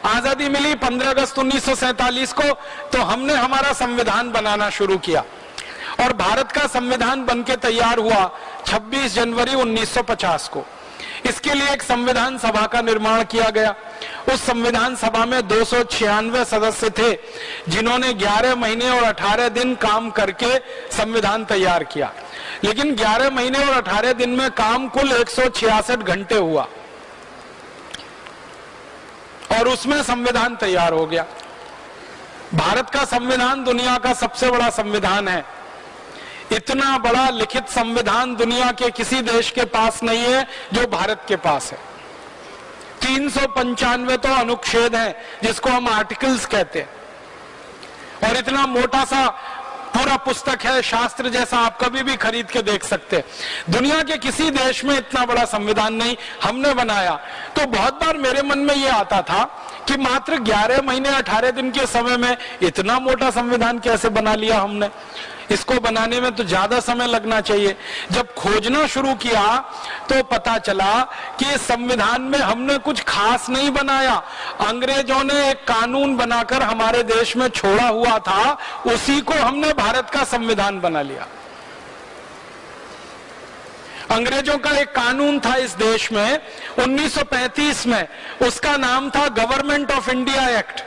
आजादी मिली 15 अगस्त 1947 को, तो हमने हमारा संविधान बनाना शुरू किया और भारत का संविधान बनके तैयार हुआ 26 जनवरी 1950 को। इसके लिए एक संविधान सभा का निर्माण किया गया। उस संविधान सभा में 296 सदस्य थे, जिन्होंने 11 महीने और 18 दिन काम करके संविधान तैयार किया। लेकिन 11 महीने और 18 दिन में काम कुल 166 घंटे हुआ और उसमें संविधान तैयार हो गया। भारत का संविधान दुनिया का सबसे बड़ा संविधान है। इतना बड़ा लिखित संविधान दुनिया के किसी देश के पास नहीं है जो भारत के पास है। 395 तो अनुच्छेद हैं, जिसको हम आर्टिकल्स कहते हैं, और इतना मोटा सा पूरा पुस्तक है, शास्त्र जैसा, आप कभी भी खरीद के देख सकते हैं। दुनिया के किसी देश में इतना बड़ा संविधान नहीं, हमने बनाया। तो बहुत बार मेरे मन में ये आता था कि मात्र 11 महीने 18 दिन के समय में इतना मोटा संविधान कैसे बना लिया हमने। इसको बनाने में तो ज्यादा समय लगना चाहिए। जब खोजना शुरू किया तो पता चला कि इस संविधान में हमने कुछ खास नहीं बनाया। अंग्रेजों ने एक कानून बनाकर हमारे देश में छोड़ा हुआ था, उसी को हमने भारत का संविधान बना लिया। अंग्रेजों का एक कानून था इस देश में 1935 में, उसका नाम था government of India act.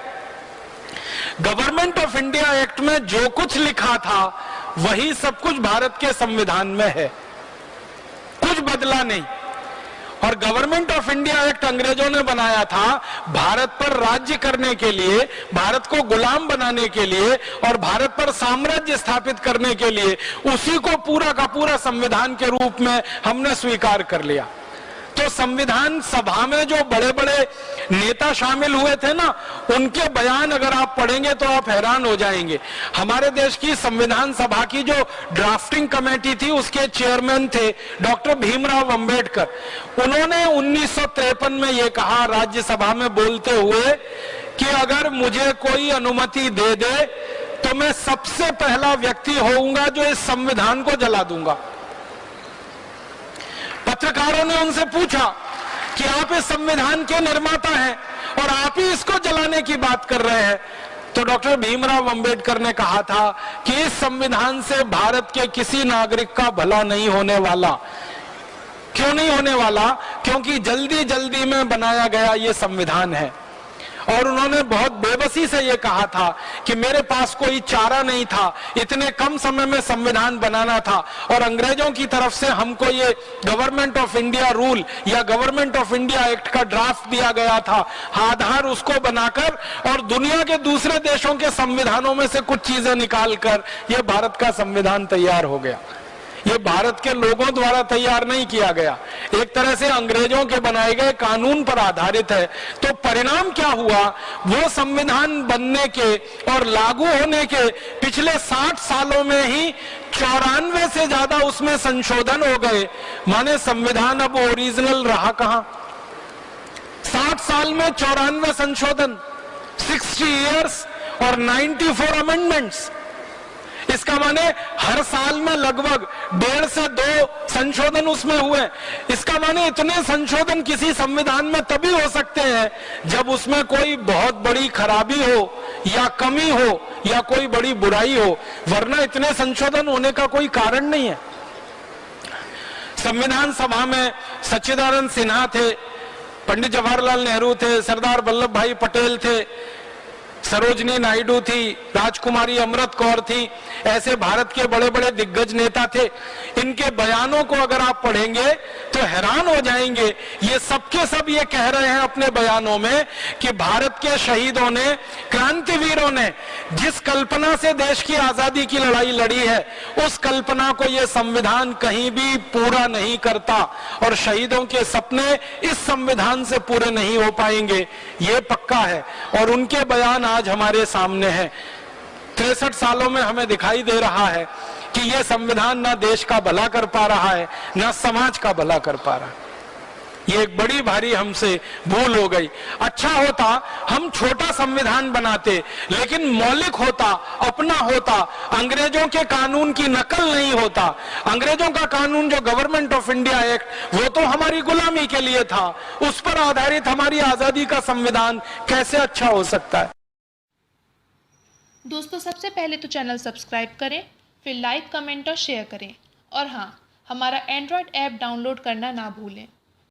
Government of India act में जो कुछ लिखा था वही सब कुछ भारत के संविधान में है, कुछ बदला नहीं। और गवर्नमेंट ऑफ इंडिया एक्ट अंग्रेजों ने बनाया था भारत पर राज्य करने के लिए, भारत को गुलाम बनाने के लिए और भारत पर साम्राज्य स्थापित करने के लिए। उसी को पूरा का पूरा संविधान के रूप में हमने स्वीकार कर लिया। तो संविधान सभा में जो बड़े बड़े नेता शामिल हुए थे ना, उनके बयान अगर आप पढ़ेंगे तो आप हैरान हो जाएंगे। हमारे देश की संविधान सभा की जो ड्राफ्टिंग कमेटी थी, उसके चेयरमैन थे डॉक्टर भीमराव अंबेडकर। उन्होंने 1953 में ये कहा राज्यसभा में बोलते हुए कि अगर मुझे कोई अनुमति दे दे तो मैं सबसे पहला व्यक्ति होऊंगा जो इस संविधान को जला दूंगा। पत्रकारों ने उनसे पूछा कि आप इस संविधान के निर्माता हैं और आप ही इसको जलाने की बात कर रहे हैं। तो डॉक्टर भीमराव अंबेडकर ने कहा था कि इस संविधान से भारत के किसी नागरिक का भला नहीं होने वाला। क्यों नहीं होने वाला? क्योंकि जल्दी जल्दी में बनाया गया ये संविधान है। और उन्होंने बहुत बेबसी से ये कहा था कि मेरे पास कोई चारा नहीं था, इतने कम समय में संविधान बनाना था और अंग्रेजों की तरफ से हमको ये गवर्नमेंट ऑफ इंडिया रूल या गवर्नमेंट ऑफ इंडिया एक्ट का ड्राफ्ट दिया गया था। आधार उसको बनाकर और दुनिया के दूसरे देशों के संविधानों में से कुछ चीजें निकालकर ये भारत का संविधान तैयार हो गया। ये भारत के लोगों द्वारा तैयार नहीं किया गया, एक तरह से अंग्रेजों के बनाए गए कानून पर आधारित है। तो परिणाम क्या हुआ? वो संविधान बनने के और लागू होने के पिछले 60 सालों में ही 94 से ज्यादा उसमें संशोधन हो गए। माने संविधान अब ओरिजिनल रहा कहां? 60 साल में 94 संशोधन, 60 इयर्स और 94 अमेंडमेंट्स। इसका माने हर साल में लगभग 1.5 से 2 संशोधन उसमें हुए। इसका माने इतने संशोधन किसी संविधान में तभी हो सकते हैं जब उसमें कोई बहुत बड़ी खराबी हो या कमी हो या कोई बड़ी बुराई हो, वरना इतने संशोधन होने का कोई कारण नहीं है। संविधान सभा में सच्चिदानंद सिन्हा थे, पंडित जवाहरलाल नेहरू थे, सरदार वल्लभ भाई पटेल थे, सरोजनी नायडू थी, राजकुमारी अमृत कौर थी। ऐसे भारत के बड़े बड़े दिग्गज नेता थे। इनके बयानों को अगर आप पढ़ेंगे तो हैरान हो जाएंगे। ये सबके सब ये कह रहे हैं अपने बयानों में कि भारत के शहीदों ने, क्रांतिवीरों ने जिस कल्पना से देश की आजादी की लड़ाई लड़ी है, उस कल्पना को ये संविधान कहीं भी पूरा नहीं करता और शहीदों के सपने इस संविधान से पूरे नहीं हो पाएंगे, ये पक्का है। और उनके बयान आज हमारे सामने है। 63 सालों में हमें दिखाई दे रहा है कि यह संविधान ना देश का भला कर पा रहा है, ना समाज का भला कर पा रहा है। ये एक बड़ी भारी हमसे भूल हो गई। अच्छा होता हम छोटा संविधान बनाते, लेकिन मौलिक होता, अपना होता, अंग्रेजों के कानून की नकल नहीं होता। अंग्रेजों का कानून जो गवर्नमेंट ऑफ इंडिया एक्ट, वो तो हमारी गुलामी के लिए था, उस पर आधारित हमारी आजादी का संविधान कैसे अच्छा हो सकता है। दोस्तों, सबसे पहले तो चैनल सब्सक्राइब करें, फिर लाइक, कमेंट और शेयर करें, और हाँ, हमारा एंड्रॉयड ऐप डाउनलोड करना ना भूलें।